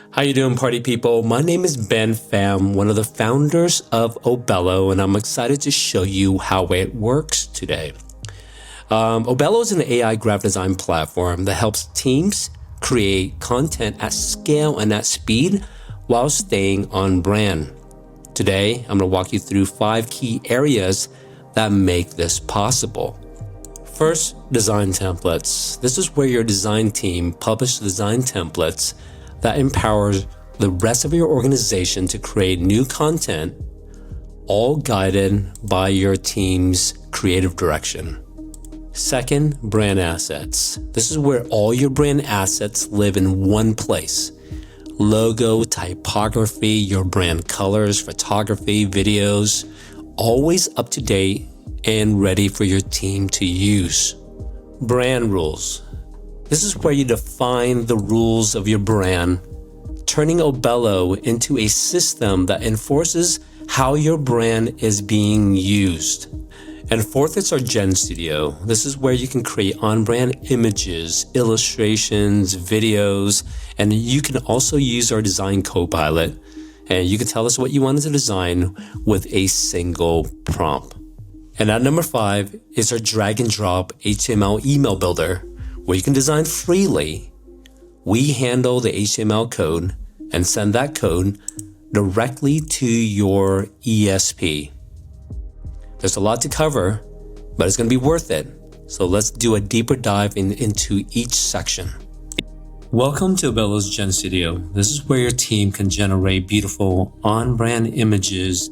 How you doing, party people? My name is Ben Pham, one of the founders of Obello, and I'm excited to show you how it works today. Obello is an AI graphic design platform that helps teams create content at scale and at speed while staying on brand. Today, I'm going to walk you through 5 key areas that make this possible. First, design templates. This is where your design team publishes design templates that empowers the rest of your organization to create new content, all guided by your team's creative direction. Second, brand assets. This is where all your brand assets live in one place. Logo, typography, your brand colors, photography, videos, always up to date and ready for your team to use. Brand rules. This is where you define the rules of your brand, turning Obello into a system that enforces how your brand is being used. And fourth is our Gen Studio. This is where you can create on-brand images, illustrations, videos, and you can also use our design copilot. And you can tell us what you want to design with a single prompt. And at number 5 is our drag and drop HTML email builder, where you can design freely. We handle the HTML code and send that code directly to your ESP. There's a lot to cover, but it's going to be worth it. So let's do a deeper dive into each section. Welcome to Obello's Gen Studio. This is where your team can generate beautiful on-brand images,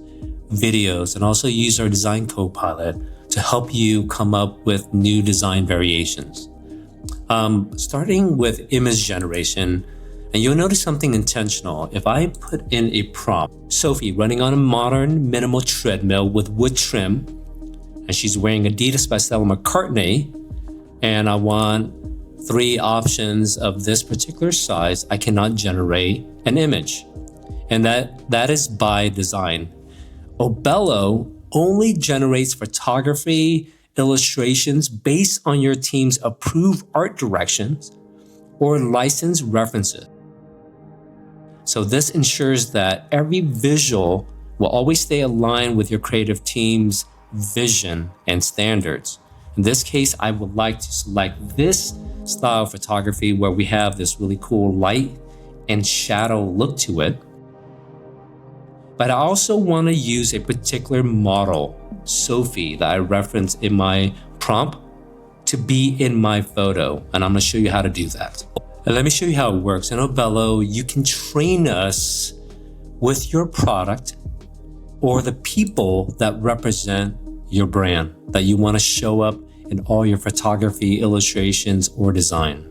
videos, and also use our design copilot to help you come up with new design variations. Starting with image generation, and you'll notice something intentional. If I put in a prompt, Sophie running on a modern minimal treadmill with wood trim, and she's wearing Adidas by Stella McCartney, and I want 3 options of this particular size, I cannot generate an image. And that is by design. Obello only generates photography, illustrations based on your team's approved art directions or licensed references. So this ensures that every visual will always stay aligned with your creative team's vision and standards. In this case, I would like to select this style of photography where we have this really cool light and shadow look to it. But I also want to use a particular model, Sophie, that I referenced in my prompt to be in my photo. And I'm going to show you how to do that. And let me show you how it works. In Obello, you can train us with your product or the people that represent your brand that you want to show up in all your photography, illustrations, or design.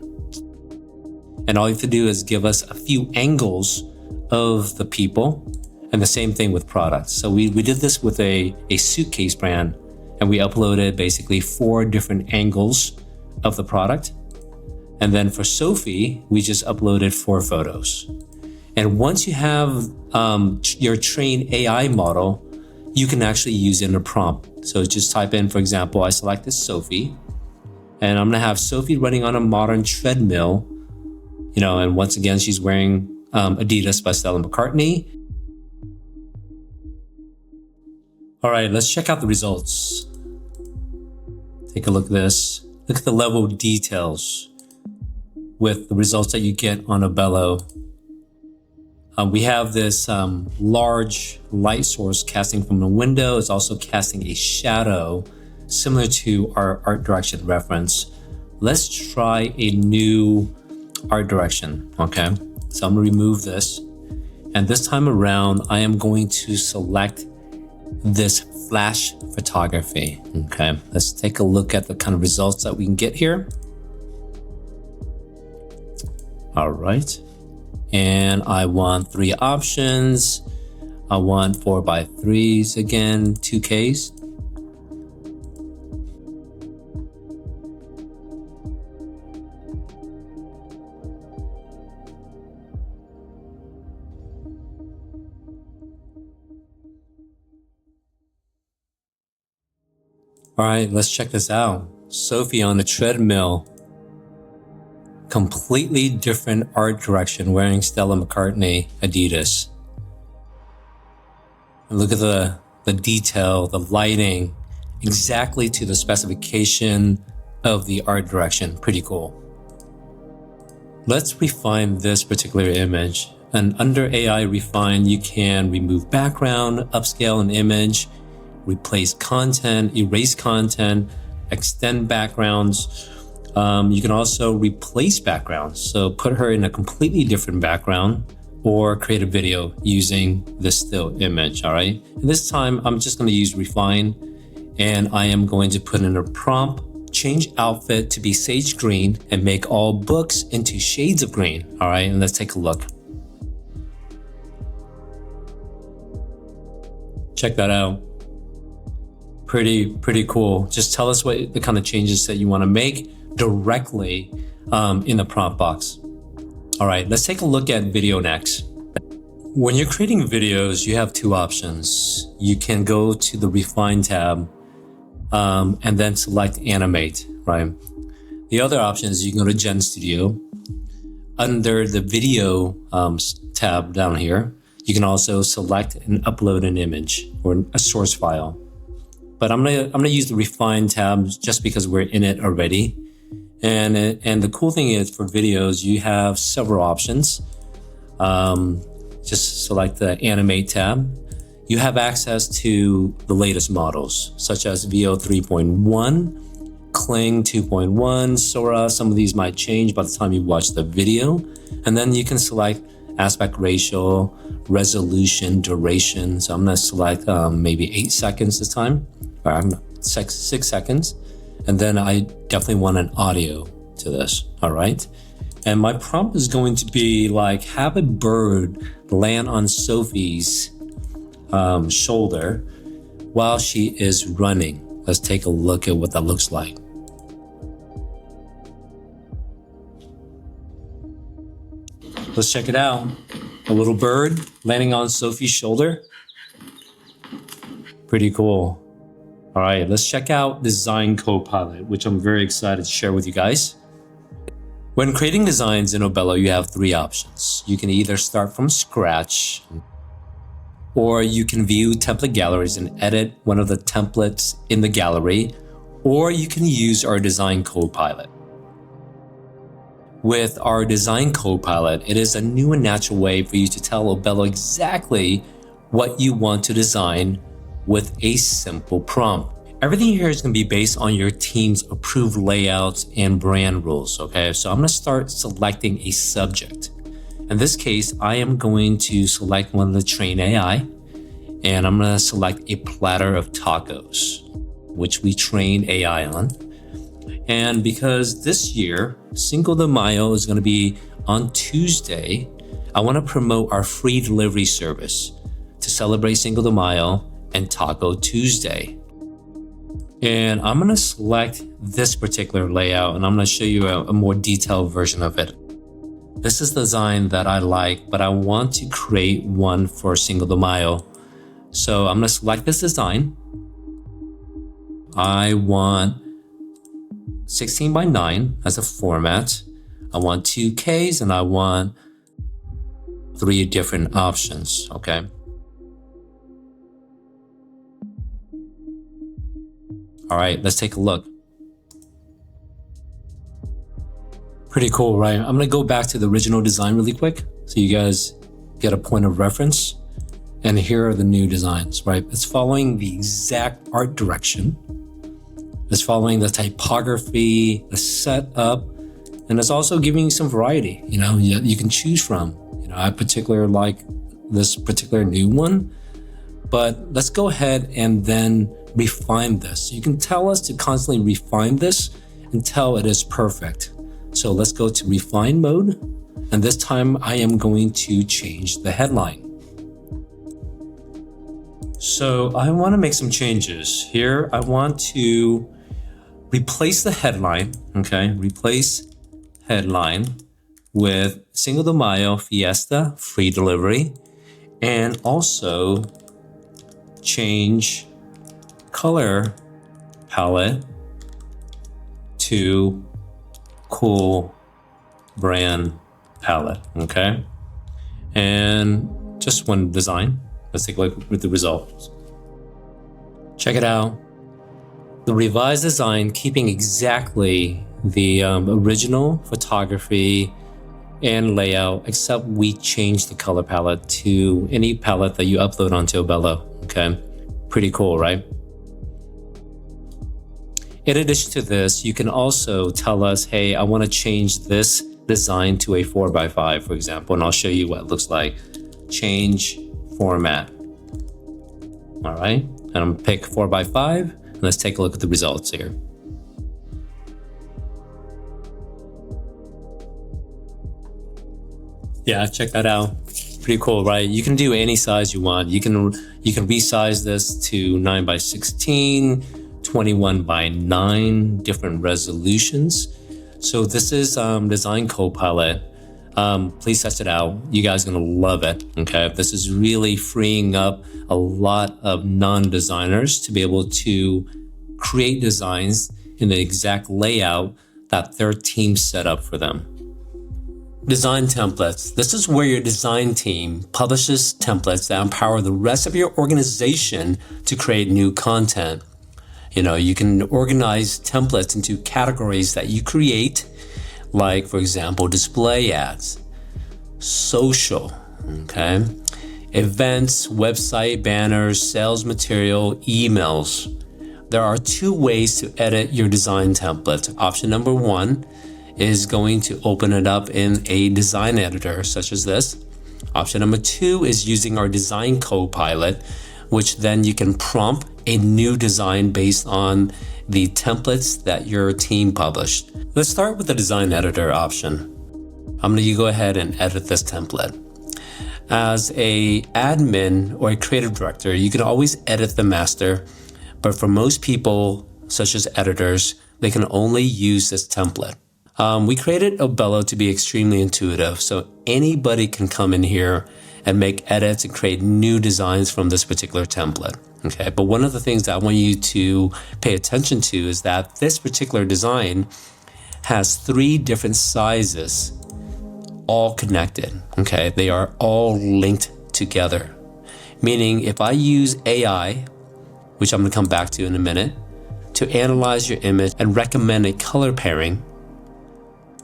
And all you have to do is give us a few angles of the people. And the same thing with products. So we did this with a suitcase brand, and we uploaded basically 4 different angles of the product. And then for Sophie, we just uploaded 4 photos. And once you have your trained AI model, you can actually use it in a prompt. So just type in, for example, I selected Sophie, and I'm gonna have Sophie running on a modern treadmill, and once again, she's wearing Adidas by Stella McCartney. All right, let's check out the results. Take a look at this. Look at the level of details with the results that you get on Obello. We have this large light source casting from the window. It's also casting a shadow similar to our art direction reference. Let's try a new art direction, okay? So I'm gonna remove this. And this time around, I am going to select this flash photography. Okay, let's take a look at the kind of results that we can get here. All right, and I want 3 options. I want 4x3s again, 2Ks. All right, let's check this out. Sophie on the treadmill completely different art direction wearing Stella McCartney Adidas. And look at the detail, the lighting, exactly to the specification of the art direction. Pretty cool. Let's refine this particular image. And under AI Refine, you can remove background, upscale an image, replace content, erase content, extend backgrounds. You can also replace backgrounds. So put her in a completely different background or create a video using this still image, all right? And this time, I'm just gonna use Refine, and I am going to put in a prompt, change outfit to be sage green and make all books into shades of green, all right? And let's take a look. Check that out. Pretty cool. Just tell us what the kind of changes that you wanna make directly in the prompt box. All right, let's take a look at video next. When you're creating videos, you have two options. You can go to the Refine tab and then select Animate, right? The other option is you can go to Gen Studio. Under the Video tab down here, you can also select and upload an image or a source file. But I'm gonna use the Refine tab just because we're in it already. And the cool thing is for videos, you have several options. Just select the Animate tab. You have access to the latest models, such as VO 3.1, Kling 2.1, Sora. Some of these might change by the time you watch the video. And then you can select aspect ratio, resolution, duration. So I'm gonna select maybe 8 seconds this time, or 6 seconds. And then I definitely want an audio to this, all right? And my prompt is going to be like, have a bird land on Sophie's shoulder while she is running. Let's take a look at what that looks like. Let's check it out. A little bird landing on Sophie's shoulder. Pretty cool. All right, let's check out Design Copilot, which I'm very excited to share with you guys. When creating designs in Obello, you have three options. You can either start from scratch, or you can view template galleries and edit one of the templates in the gallery, or you can use our Design Copilot. With our Design Copilot, it is a new and natural way for you to tell Obello exactly what you want to design with a simple prompt. Everything here is going to be based on your team's approved layouts and brand rules, okay? So I'm going to start selecting a subject. In this case, I am going to select one of the train AI, and I'm going to select a platter of tacos, which we train AI on. And because this year, Cinco de Mayo is going to be on Tuesday, I want to promote our free delivery service to celebrate Cinco de Mayo and Taco Tuesday. And I'm going to select this particular layout, and I'm going to show you a more detailed version of it. This is the design that I like, but I want to create one for Cinco de Mayo. So I'm going to select this design. I want 16 by 9 as a format. I want 2Ks, and I want 3 different options, okay? All right, let's take a look. Pretty cool, right? I'm gonna go back to the original design really quick so you guys get a point of reference. And here are the new designs, right? It's following the exact art direction. It's following the typography, the setup, and it's also giving you some variety, you can choose from. I particularly like this particular new one, but let's go ahead and then refine this. You can tell us to constantly refine this until it is perfect. So let's go to refine mode. And this time I am going to change the headline. So I want to make some changes here. I want to replace the headline, okay? Replace headline with Cinco de Mayo Fiesta free delivery, and also change color palette to cool brand palette, okay? And just one design. Let's take a look at the results. Check it out. The revised design, keeping exactly the original photography and layout, except we changed the color palette to any palette that you upload onto Obello, okay? Pretty cool, right? In addition to this, you can also tell us, hey, I want to change this design to a 4x5, for example, and I'll show you what it looks like. Change format. All right, and I'm gonna pick 4x5, and let's take a look at the results here. Yeah, check that out. Pretty cool, right? You can do any size you want. You can resize this to 9x16, 21x9, different resolutions. So this is Design Copilot. Please test it out. You guys are gonna love it, okay? This is really freeing up a lot of non-designers to be able to create designs in the exact layout that their team set up for them. Design templates. This is where your design team publishes templates that empower the rest of your organization to create new content. You know, you can organize templates into categories that you create, like, for example, display ads, social, okay, events, website banners, sales material, emails. There are two ways to edit your design template. Option number one is going to open it up in a design editor such as this. Option number two is using our Design Copilot, which then you can prompt a new design based on the templates that your team published. Let's start with the design editor option. I'm going to go ahead and edit this template. As a admin or a creative director, you can always edit the master, but for most people, such as editors, they can only use this template. We created Obello to be extremely intuitive, so anybody can come in here and make edits and create new designs from this particular template. Okay, but one of the things that I want you to pay attention to is that this particular design has 3 different sizes, all connected. Okay, they are all linked together. Meaning if I use AI, which I'm gonna come back to in a minute, to analyze your image and recommend a color pairing,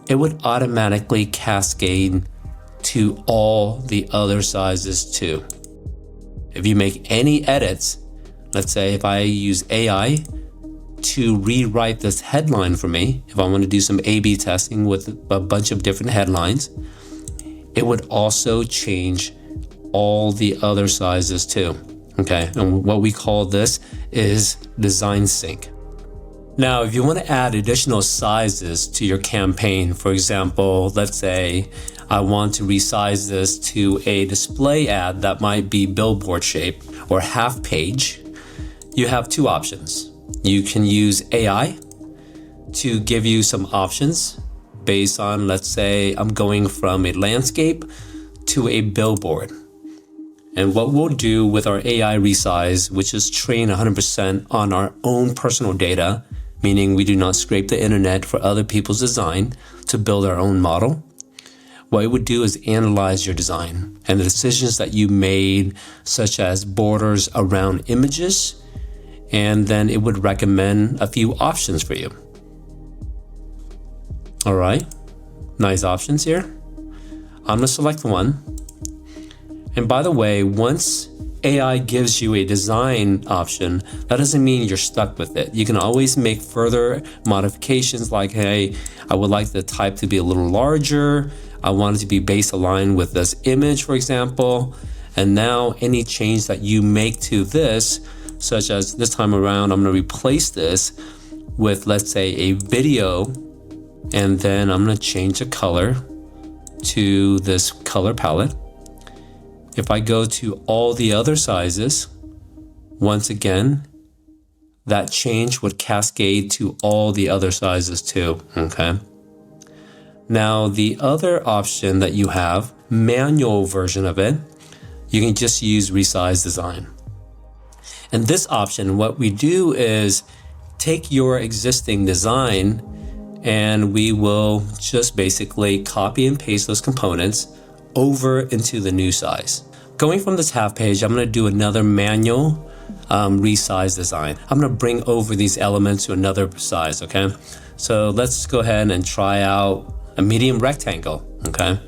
it would automatically cascade to all the other sizes too. If you make any edits, let's say if I use AI to rewrite this headline for me, if I want to do some A/B testing with a bunch of different headlines, it would also change all the other sizes too. Okay, and what we call this is design sync. Now, if you want to add additional sizes to your campaign, for example, let's say I want to resize this to a display ad that might be billboard shape or half page, you have 2 options. You can use AI to give you some options based on, let's say, I'm going from a landscape to a billboard. And what we'll do with our AI resize, which is trained 100% on our own personal data, meaning we do not scrape the internet for other people's design to build our own model. What it would do is analyze your design and the decisions that you made, such as borders around images, and then it would recommend a few options for you. All right, nice options here. I'm gonna select one. And by the way, once AI gives you a design option, that doesn't mean you're stuck with it. You can always make further modifications like, hey, I would like the type to be a little larger. I want it to be base aligned with this image, for example. And now any change that you make to this, such as this time around, I'm gonna replace this with, let's say, a video, and then I'm gonna change the color to this color palette. If I go to all the other sizes, once again, that change would cascade to all the other sizes too, okay? Now, the other option that you have, manual version of it, you can just use resize design. And this option, what we do is take your existing design and we will just basically copy and paste those components over into the new size. Going from this half page, I'm going to do another manual resize design. I'm going to bring over these elements to another size, okay? So let's go ahead and try out a medium rectangle, okay?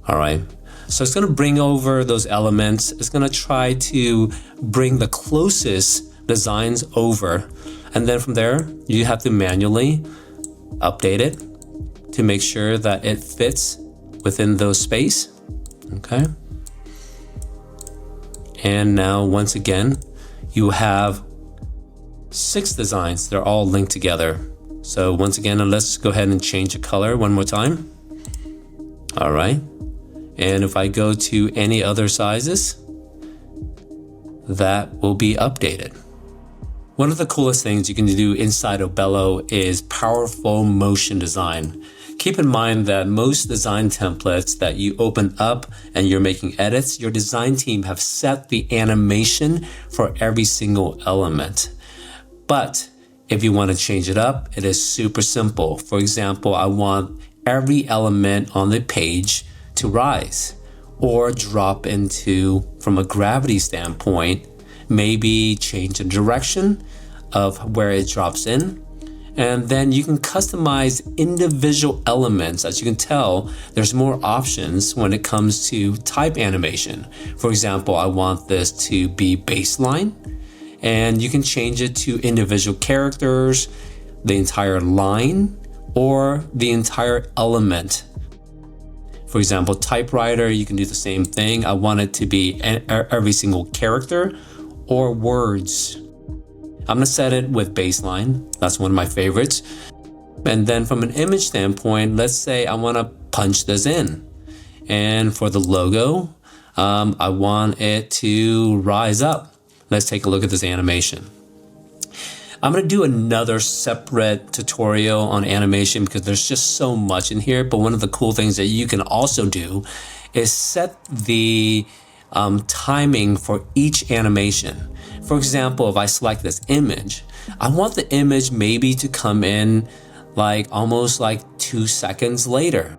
All right, so it's going to bring over those elements. It's going to try to bring the closest designs over. And then from there, you have to manually update it to make sure that it fits within those space, okay? And now, once again, you have 6 designs. They're all linked together. So once again, let's go ahead and change the color one more time. All right. And if I go to any other sizes, that will be updated. One of the coolest things you can do inside Obello is powerful motion design. Keep in mind that most design templates that you open up and you're making edits, your design team have set the animation for every single element. But if you want to change it up, it is super simple. For example, I want every element on the page to rise or drop into, from a gravity standpoint, maybe change the direction of where it drops in. And then you can customize individual elements. As you can tell, there's more options when it comes to type animation. For example, I want this to be baseline, and you can change it to individual characters, the entire line, or the entire element. For example, typewriter, you can do the same thing. I want it to be every single character or words. I'm gonna set it with baseline. That's one of my favorites. And then from an image standpoint, let's say I wanna punch this in. And for the logo, I want it to rise up. Let's take a look at this animation. I'm gonna do another separate tutorial on animation because there's just so much in here. But one of the cool things that you can also do is set the timing for each animation. For example, if I select this image, I want the image maybe to come in like almost like 2 seconds later.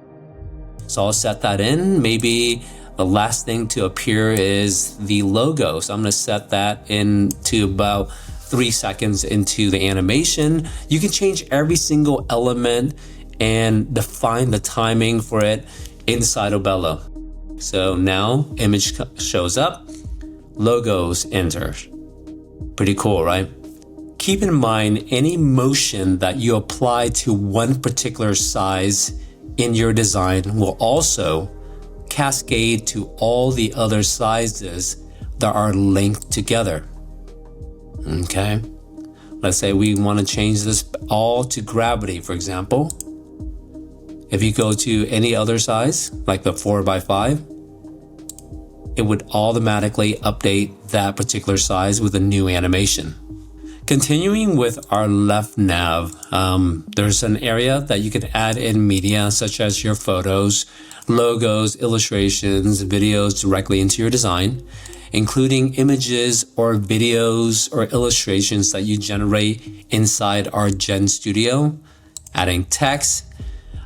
So I'll set that in. Maybe the last thing to appear is the logo. So I'm gonna set that into about 3 seconds into the animation. You can change every single element and define the timing for it inside Obello. So now image shows up, logos enter. Pretty cool, right? Keep in mind any motion that you apply to one particular size in your design will also cascade to all the other sizes that are linked together. Okay, let's say we want to change this all to gravity, for example. If you go to any other size, like the 4x5, it would automatically update that particular size with a new animation. Continuing with our left nav, there's an area that you can add in media, such as your photos, logos, illustrations, videos directly into your design, including images or videos or illustrations that you generate inside our Gen Studio, adding text.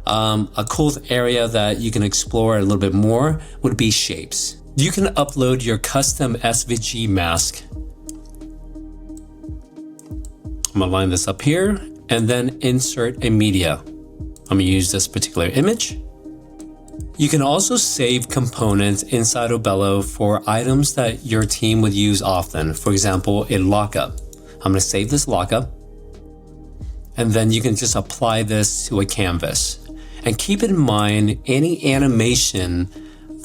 A cool area that you can explore a little bit more would be shapes. You can upload your custom SVG mask. I'm gonna line this up here and then insert a media. I'm gonna use this particular image. You can also save components inside Obello for items that your team would use often. For example, a lockup. I'm gonna save this lockup, and then you can just apply this to a canvas. And keep in mind, any animation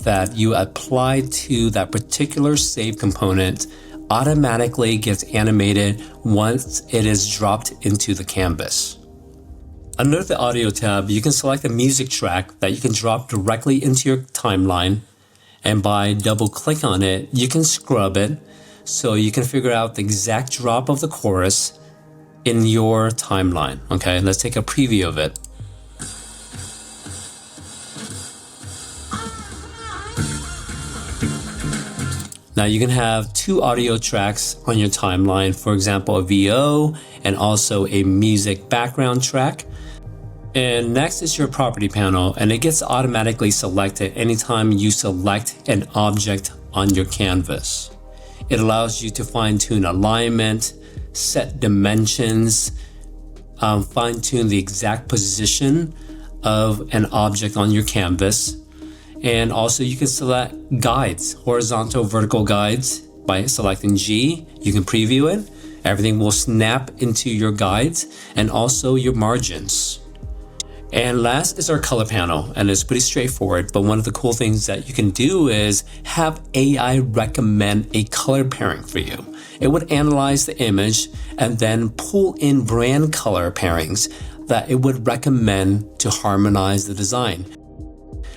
that you apply to that particular save component automatically gets animated once it is dropped into the canvas. Under the audio tab, you can select a music track that you can drop directly into your timeline. And by double click on it, you can scrub it so you can figure out the exact drop of the chorus in your timeline. Okay, let's take a preview of it. Now you can have 2 audio tracks on your timeline, for example, a VO and also a music background track. And next is your property panel, and it gets automatically selected anytime you select an object on your canvas. It allows you to fine-tune alignment, set dimensions, fine-tune the exact position of an object on your canvas. And also you can select guides, horizontal, vertical guides by selecting G. You can preview it. Everything will snap into your guides and also your margins. And last is our color panel, and it's pretty straightforward, but one of the cool things that you can do is have AI recommend a color pairing for you. It would analyze the image and then pull in brand color pairings that it would recommend to harmonize the design.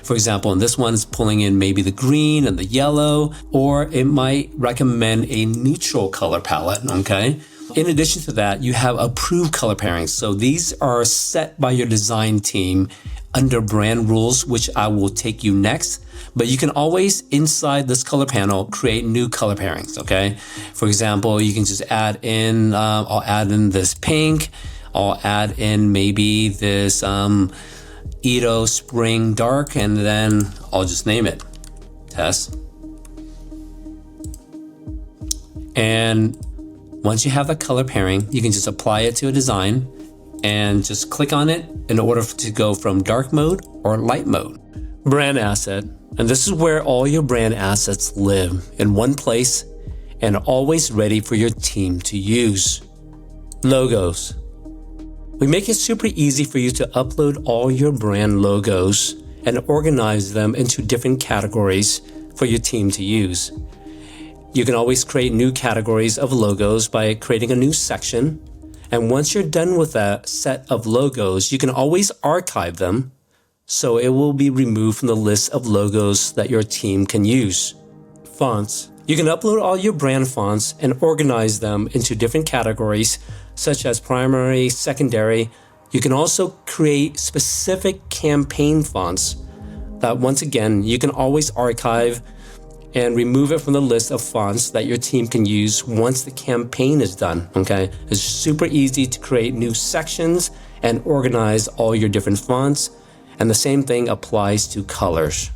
For example, in this one, it's pulling in maybe the green and the yellow, or it might recommend a neutral color palette, okay? In addition to that, you have approved color pairings. So these are set by your design team under brand rules, which I will take you next. But you can always, inside this color panel, create new color pairings, okay? For example, you can just add in, I'll add in this pink. I'll add in maybe this Edo Spring Dark, and then I'll just name it Tess. And once you have the color pairing, you can just apply it to a design and just click on it in order to go from dark mode or light mode. Brand asset, and this is where all your brand assets live in one place and always ready for your team to use. Logos. We make it super easy for you to upload all your brand logos and organize them into different categories for your team to use. You can always create new categories of logos by creating a new section. And once you're done with that set of logos, you can always archive them so it will be removed from the list of logos that your team can use. Fonts. You can upload all your brand fonts and organize them into different categories such as primary, secondary. You can also create specific campaign fonts that, once again, you can always archive and remove it from the list of fonts that your team can use once the campaign is done, okay? It's super easy to create new sections and organize all your different fonts, and the same thing applies to colors.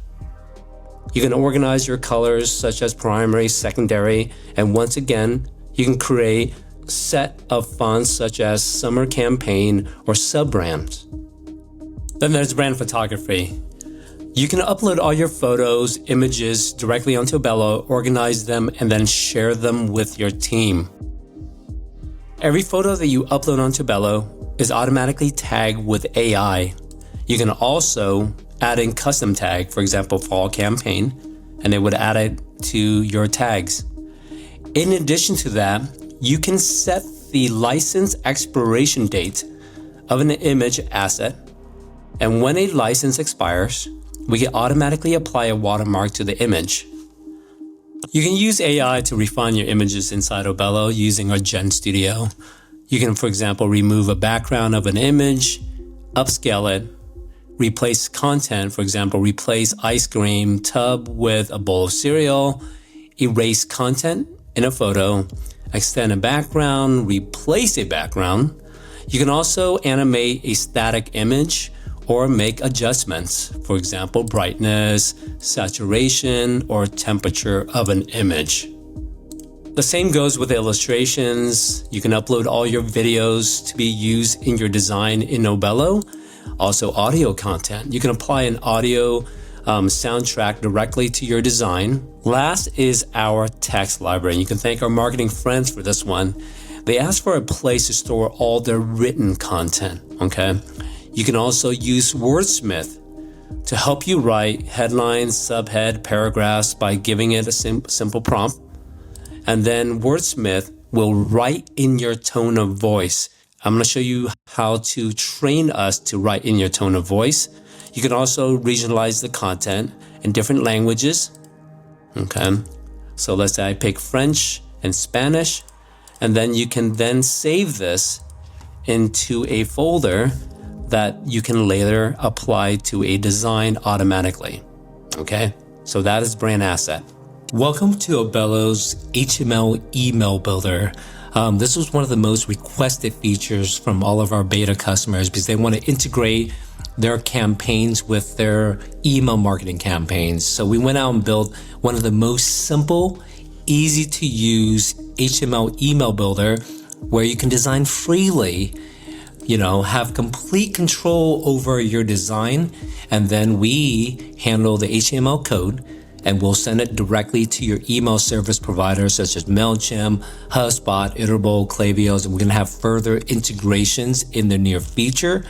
You can organize your colors such as primary, secondary, and once again, you can create a set of fonts such as summer campaign or sub-brands. Then there's brand photography. You can upload all your photos, images directly onto Obello, organize them, and then share them with your team. Every photo that you upload onto Obello is automatically tagged with AI. You can also add in custom tag, for example, fall campaign, and it would add it to your tags. In addition to that, you can set the license expiration date of an image asset, and when a license expires, we can automatically apply a watermark to the image. You can use AI to refine your images inside Obello using our Gen Studio. You can, for example, remove a background of an image, upscale it, replace content, for example, replace ice cream tub with a bowl of cereal, erase content in a photo, extend a background, replace a background. You can also animate a static image or make adjustments, for example, brightness, saturation, or temperature of an image. The same goes with illustrations. You can upload all your videos to be used in your design in Obello. Also audio content. You can apply an audio soundtrack directly to your design. Last is our text library. You can thank our marketing friends for this one. They asked for a place to store all their written content, okay? You can also use Wordsmith to help you write headlines, subhead, paragraphs by giving it a simple prompt. And then Wordsmith will write in your tone of voice. I'm going to show you how to train us to write in your tone of voice. You can also regionalize the content in different languages. Okay, so let's say I pick French and Spanish, and then you can then save this into a folder that you can later apply to a design automatically. Okay, so that is brand asset. Welcome to Obello's HTML email builder. This was one of the most requested features from all of our beta customers because they want to integrate their campaigns with their email marketing campaigns. So we went out and built one of the most simple, easy to use HTML email builder where you can design freely, have complete control over your design, and then we handle the HTML code and we'll send it directly to your email service providers such as MailChimp, HubSpot, Iterable, Klaviyo, and we're going to have further integrations in the near future.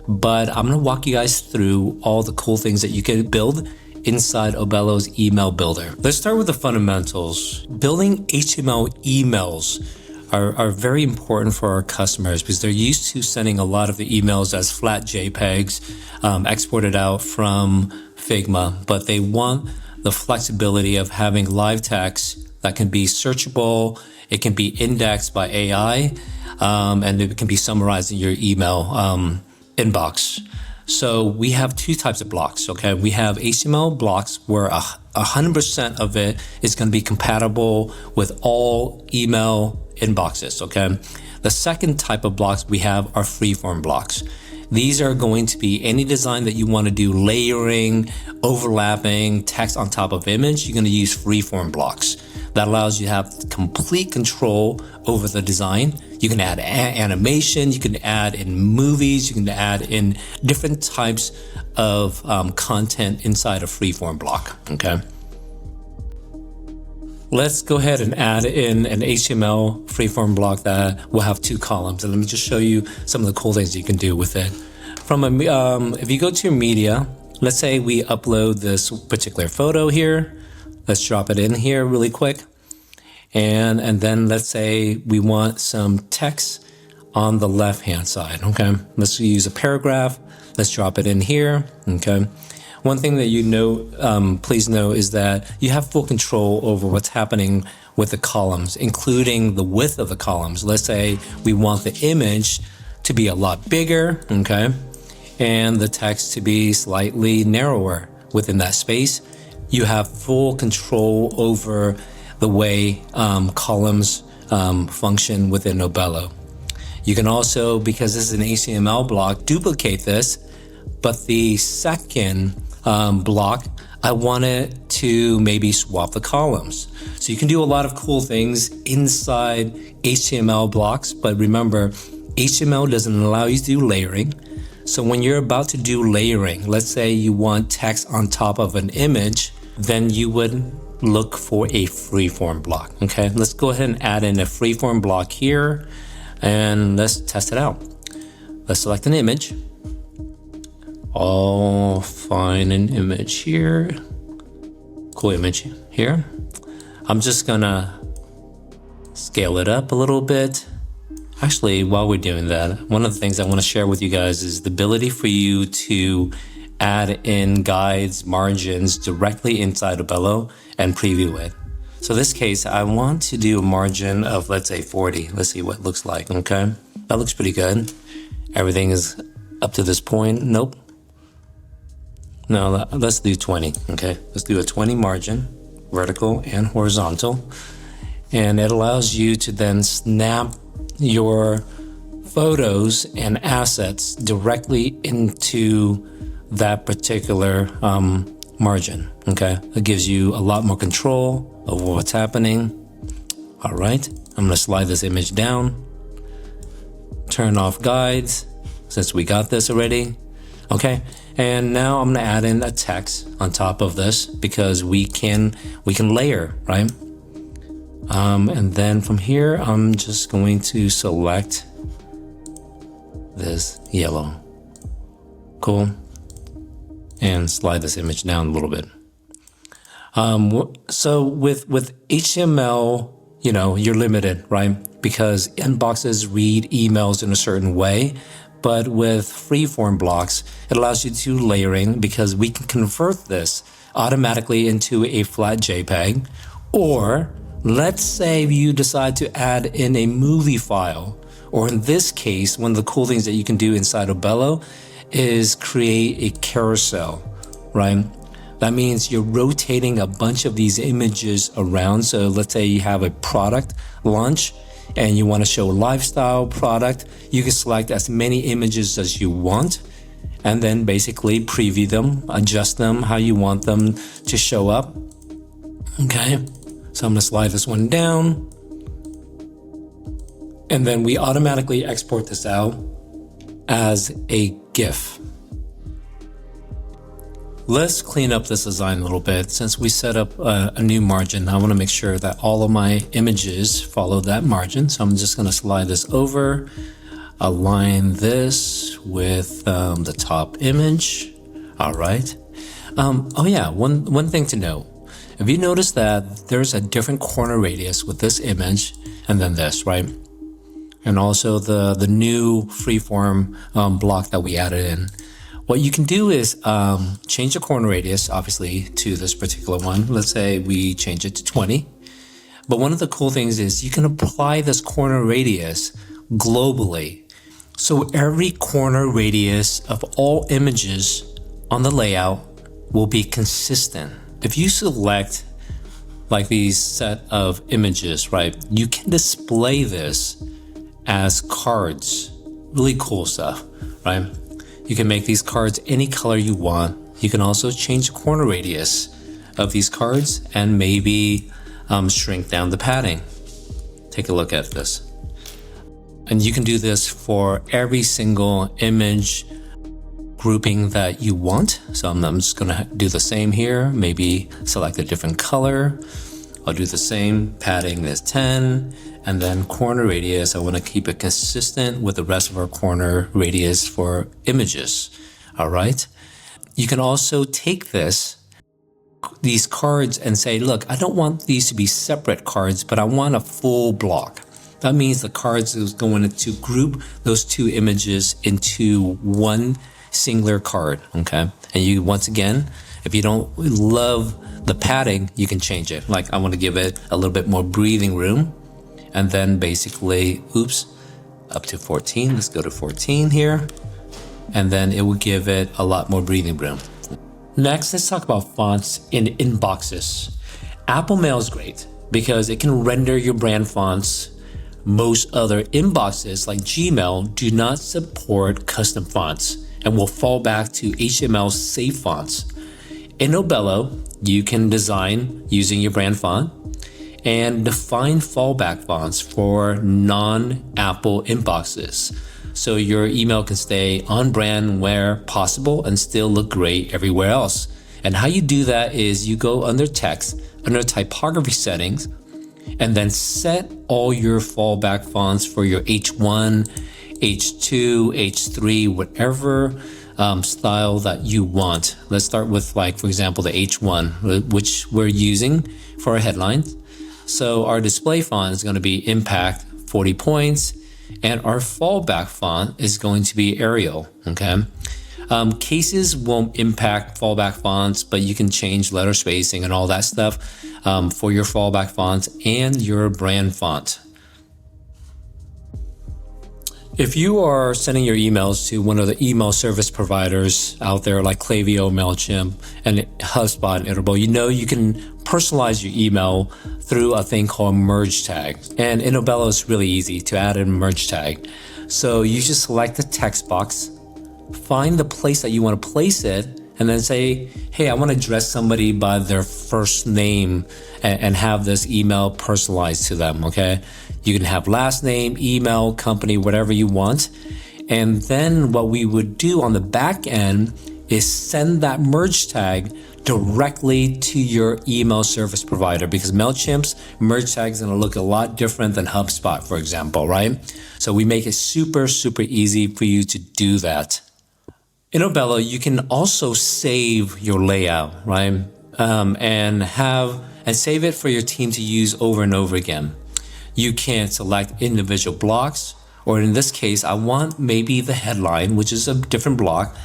But I'm going to walk you guys through all the cool things that you can build inside Obello's email builder. Let's start with the fundamentals. Building HTML emails are very important for our customers because they're used to sending a lot of the emails as flat JPEGs exported out from Figma, but they want the flexibility of having live text that can be searchable, it can be indexed by AI, and it can be summarized in your email inbox. So we have two types of blocks, okay? We have HTML blocks where 100% of it is going to be compatible with all email inboxes, okay? The second type of blocks we have are freeform blocks. These are going to be any design that you want to do layering, overlapping, text on top of image. You're going to use freeform blocks. That allows you to have complete control over the design. You can add animation, you can add in movies, you can add in different types of content inside a freeform block, okay? Let's go ahead and add in an HTML freeform block that will have two columns. And let me just show you some of the cool things you can do with it. If you go to your media, let's say we upload this particular photo here. Let's drop it in here really quick. And then let's say we want some text on the left-hand side, okay? Let's use a paragraph. Let's drop it in here, okay? One thing that please know is that you have full control over what's happening with the columns, including the width of the columns. Let's say we want the image to be a lot bigger, okay, and the text to be slightly narrower within that space. You have full control over the way columns function within Obello. You can also, because this is an HTML block, duplicate this, but the second block, I want it to maybe swap the columns. So you can do a lot of cool things inside HTML blocks, but remember, HTML doesn't allow you to do layering. So when you're about to do layering, let's say you want text on top of an image, then you would look for a freeform block, okay? Let's go ahead and add in a freeform block here, and let's test it out. Let's select an image. I'll find an image here. Cool image here. I'm just gonna scale it up a little bit. Actually, while we're doing that, one of the things I want to share with you guys is the ability for you to add in guides, margins directly inside Obello and preview it. So in this case, I want to do a margin of, let's say 40. Let's see what it looks like, okay? That looks pretty good. Everything is up to this point. Nope. No, let's do 20, okay? Let's do a 20 margin, vertical and horizontal. And it allows you to then snap your photos and assets directly into that particular margin, okay? It gives you a lot more control over what's happening. All right, I'm gonna slide this image down, turn off guides, since we got this already, okay? And now I'm gonna add in a text on top of this because we can layer, right? And then from here, I'm just going to select this yellow. Cool. And slide this image down a little bit. So with HTML, you're limited, right? Because inboxes read emails in a certain way. But with freeform blocks, it allows you to do layering because we can convert this automatically into a flat JPEG. Or let's say you decide to add in a movie file, or in this case, one of the cool things that you can do inside Obello is create a carousel, right? That means you're rotating a bunch of these images around. So let's say you have a product launch and you want to show a lifestyle product. You can select as many images as you want and then basically preview them, adjust them how you want them to show up. Okay, so I'm going to slide this one down. And then we automatically export this out as a GIF. Let's clean up this design a little bit. Since we set up a new margin, I want to make sure that all of my images follow that margin. So I'm just going to slide this over, align this with the top image. All right. Oh yeah, one thing to know. If you notice that there's a different corner radius with this image and then this, right? And also the new freeform block that we added in. What you can do is change the corner radius, obviously, to this particular one. Let's say we change it to 20. But one of the cool things is you can apply this corner radius globally. So every corner radius of all images on the layout will be consistent. If you select like these set of images, right, you can display this as cards. Really cool stuff, right? You can make these cards any color you want. You can also change the corner radius of these cards and maybe shrink down the padding. Take a look at this. And you can do this for every single image grouping that you want. So I'm just gonna do the same here. Maybe select a different color. I'll do the same, padding is 10, and then corner radius, I want to keep it consistent with the rest of our corner radius for images. All right. You can also take these cards and say, look, I don't want these to be separate cards, but I want a full block. That means the cards is going to group those two images into one singular card. Okay. And you, once again, if you don't love the padding, you can change it. Like I want to give it a little bit more breathing room. And then basically, up to 14. Let's go to 14 here. And then it will give it a lot more breathing room. Next, let's talk about fonts in inboxes. Apple Mail is great because it can render your brand fonts. Most other inboxes like Gmail do not support custom fonts and will fall back to HTML safe fonts. In Obello, you can design using your brand font and define fallback fonts for non-Apple inboxes. So your email can stay on brand where possible and still look great everywhere else. And how you do that is you go under text, under typography settings, and then set all your fallback fonts for your H1, H2, H3, whatever style that you want. Let's start with, like, for example, the H1, which we're using for our headlines. So our display font is going to be Impact 40 points, and our fallback font is going to be Arial. Okay. Cases won't impact fallback fonts, but you can change letter spacing and all that stuff for your fallback fonts and your brand font. If you are sending your emails to one of the email service providers out there like Klaviyo, MailChimp, and HubSpot and Iterable, you know you can personalize your email through a thing called merge tag. And in Obello, it's really easy to add a merge tag. So you just select the text box, find the place that you want to place it, and then say, hey, I want to address somebody by their first name and have this email personalized to them, okay? You can have last name, email, company, whatever you want. And then what we would do on the back end is send that merge tag directly to your email service provider, because MailChimp's merge tag is going to look a lot different than HubSpot, for example, right? So we make it super, super easy for you to do that. In Obello, you can also save your layout, right? And save it for your team to use over and over again. You can select individual blocks, or in this case, I want maybe the headline, which is a different block,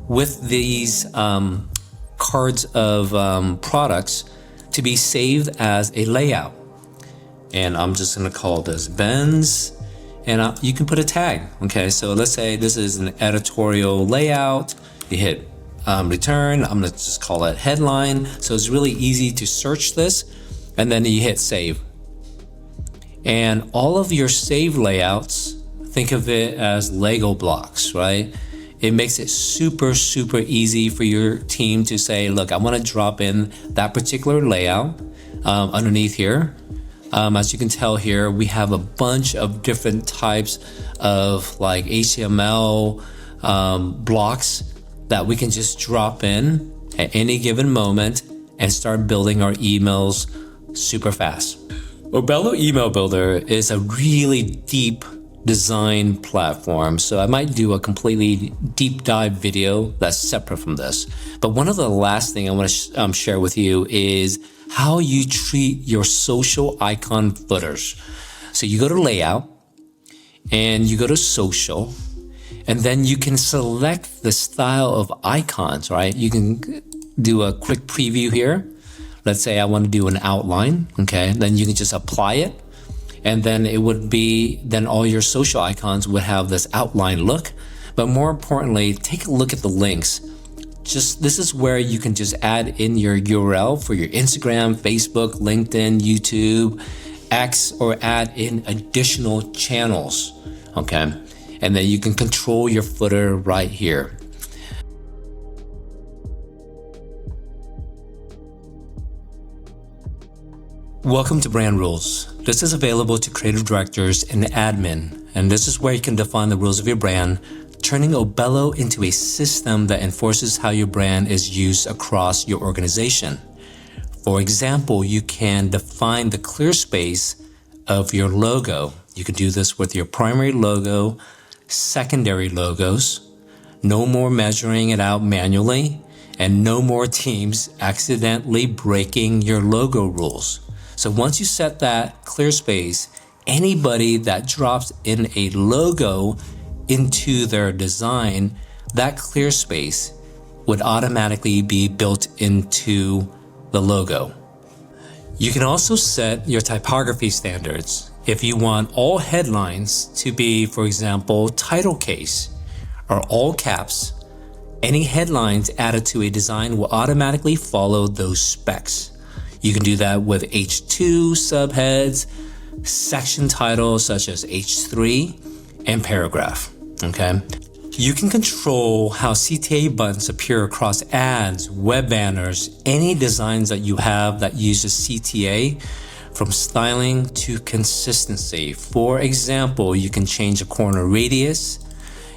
with these cards of products to be saved as a layout. And I'm just going to call this Ben's, and you can put a tag. Okay, so let's say this is an editorial layout. You hit return. I'm gonna just call it headline. So it's really easy to search this, and then you hit save. And all of your save layouts, think of it as Lego blocks, right? It makes it super, super easy for your team to say, look, I want to drop in that particular layout underneath here. As you can tell here, we have a bunch of different types of like HTML blocks that we can just drop in at any given moment and start building our emails super fast. Obello Email Builder is a really deep design platform, so I might do a completely deep dive video that's separate from this. But one of the last thing I want to share with you is how you treat your social icon footers. So you go to layout and you go to social, and then you can select the style of icons, right? You can do a quick preview here. Let's say I want to do an outline, okay? Then you can just apply it, and then it would be, then all your social icons would have this outline look. But more importantly, take a look at the links. This is where you can just add in your URL for your Instagram, Facebook, LinkedIn, YouTube, X, or add in additional channels, okay? And then you can control your footer right here. Welcome to Brand Rules. This is available to creative directors and admin, and this is where you can define the rules of your brand, turning Obello into a system that enforces how your brand is used across your organization. For example, you can define the clear space of your logo. You can do this with your primary logo, secondary logos, no more measuring it out manually, and no more teams accidentally breaking your logo rules. So once you set that clear space, anybody that drops in a logo into their design, that clear space would automatically be built into the logo. You can also set your typography standards. If you want all headlines to be, for example, title case or all caps, any headlines added to a design will automatically follow those specs. You can do that with H2 subheads, section titles such as H3, and paragraph, okay? You can control how CTA buttons appear across ads, web banners, any designs that you have that uses CTA, from styling to consistency. For example, you can change the corner radius.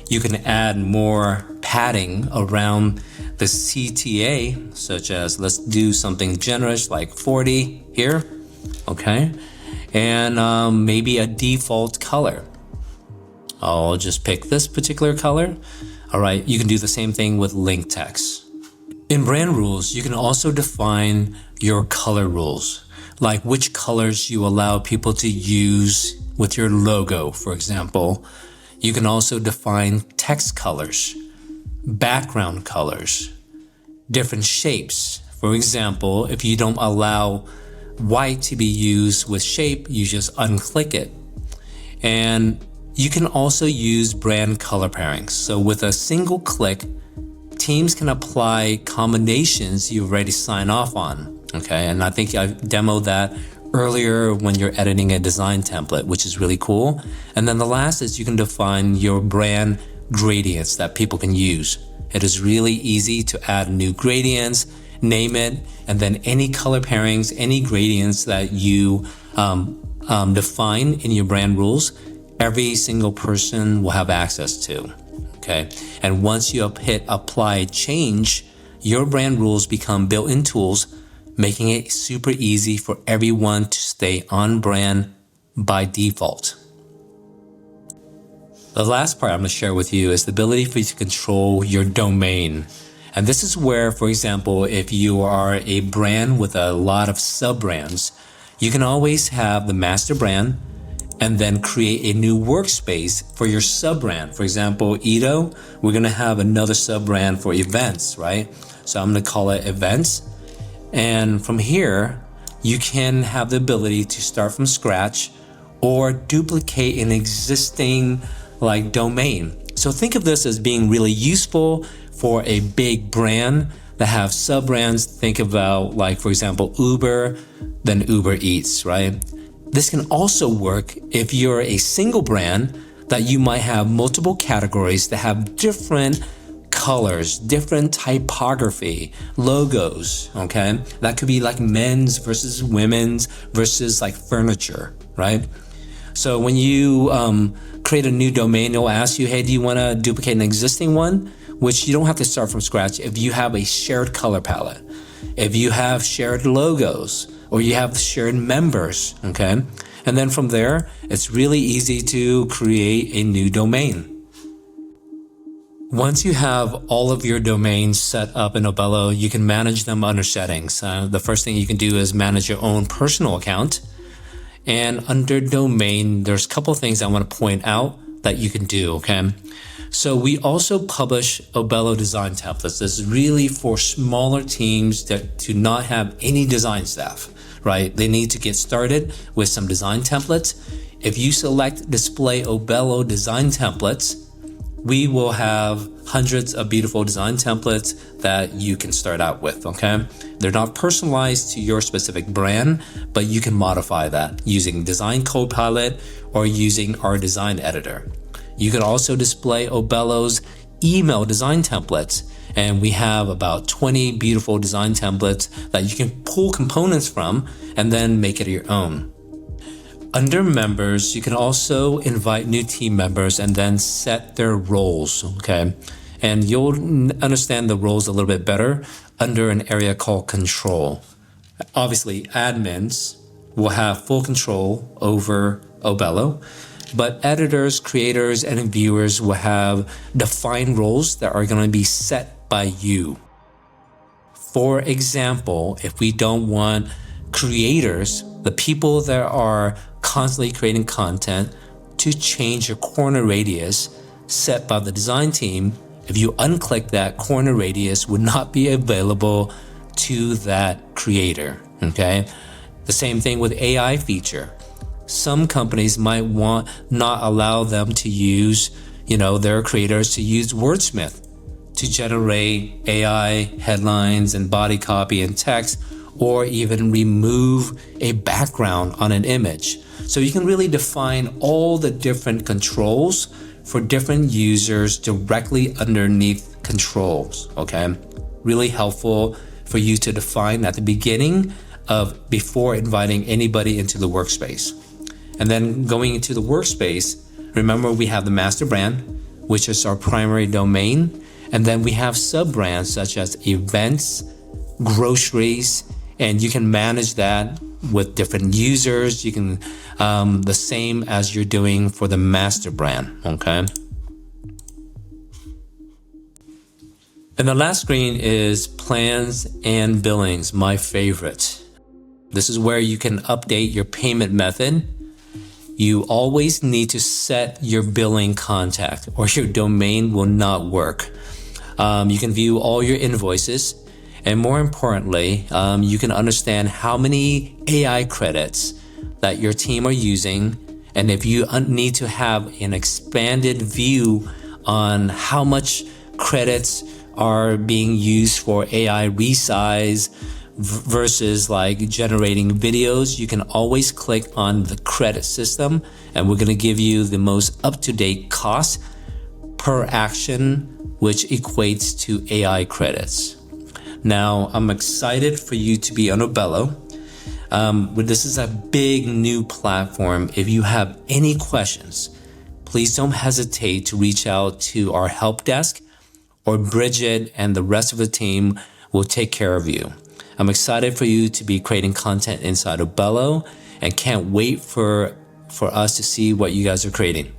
You can add more padding around the CTA, such as let's do something generous like 40 here, okay? And maybe a default color. I'll just pick this particular color. All right, you can do the same thing with link text. In brand rules, you can also define your color rules, like which colors you allow people to use with your logo, for example. You can also define text colors, background colors, different shapes. For example, if you don't allow white to be used with shape, you just unclick it. And you can also use brand color pairings. So with a single click, teams can apply combinations you already sign off on, okay? And I think I demoed that earlier when you're editing a design template, which is really cool. And then the last is you can define your brand gradients that people can use. It is really easy to add new gradients, name it, and then any color pairings, any gradients that you define in your brand rules, every single person will have access to, okay? And once you hit apply change, your brand rules become built-in tools, making it super easy for everyone to stay on brand by default. The last part I'm going to share with you is the ability for you to control your domain. And this is where, for example, if you are a brand with a lot of sub-brands, you can always have the master brand and then create a new workspace for your sub-brand. For example, Edo, we're going to have another sub-brand for events, right? So I'm going to call it events. And from here, you can have the ability to start from scratch or duplicate an existing domain. So think of this as being really useful for a big brand that have sub-brands. Think about, like, for example, Uber, then Uber Eats, right? This can also work if you're a single brand that you might have multiple categories that have different colors, different typography, logos, okay? That could be like men's versus women's versus like furniture, right? So when you create a new domain, it'll ask you, hey, do you want to duplicate an existing one? Which you don't have to start from scratch if you have a shared color palette, if you have shared logos, or you have shared members, okay? And then from there, it's really easy to create a new domain. Once you have all of your domains set up in Obello, you can manage them under settings. The first thing you can do is manage your own personal account. And under domain, there's a couple of things I want to point out that you can do, okay? So we also publish Obello design templates. This is really for smaller teams that do not have any design staff, right? They need to get started with some design templates. If you select display Obello design templates, we will have hundreds of beautiful design templates that you can start out with, okay? They're not personalized to your specific brand, but you can modify that using Design Copilot or using our design editor. You can also display Obello's email design templates, and we have about 20 beautiful design templates that you can pull components from and then make it your own. Under members, you can also invite new team members and then set their roles, okay? And you'll understand the roles a little bit better under an area called control. Obviously, admins will have full control over Obello, but editors, creators, and viewers will have defined roles that are going to be set by you. For example, if we don't want creators, the people that are constantly creating content, to change your corner radius set by the design team, if you unclick that, corner radius would not be available to that creator, okay? The same thing with AI feature. Some companies might not allow them to use, their creators to use Wordsmith to generate AI headlines and body copy and text, or even remove a background on an image. So you can really define all the different controls for different users directly underneath controls, okay? Really helpful for you to define at the beginning before inviting anybody into the workspace. And then going into the workspace, remember we have the master brand, which is our primary domain. And then we have sub-brands such as events, groceries, and you can manage that with different users. You can, the same as you're doing for the master brand, okay? And the last screen is plans and billings, my favorite. This is where you can update your payment method. You always need to set your billing contact or your domain will not work. You can view all your invoices. And more importantly, you can understand how many AI credits that your team are using. And if you need to have an expanded view on how much credits are being used for AI resize versus like generating videos, you can always click on the credit system. And we're going to give you the most up-to-date cost per action, which equates to AI credits. Now, I'm excited for you to be on Obello. This is a big new platform. If you have any questions, please don't hesitate to reach out to our help desk, or Bridget and the rest of the team will take care of you. I'm excited for you to be creating content inside Obello and can't wait for us to see what you guys are creating.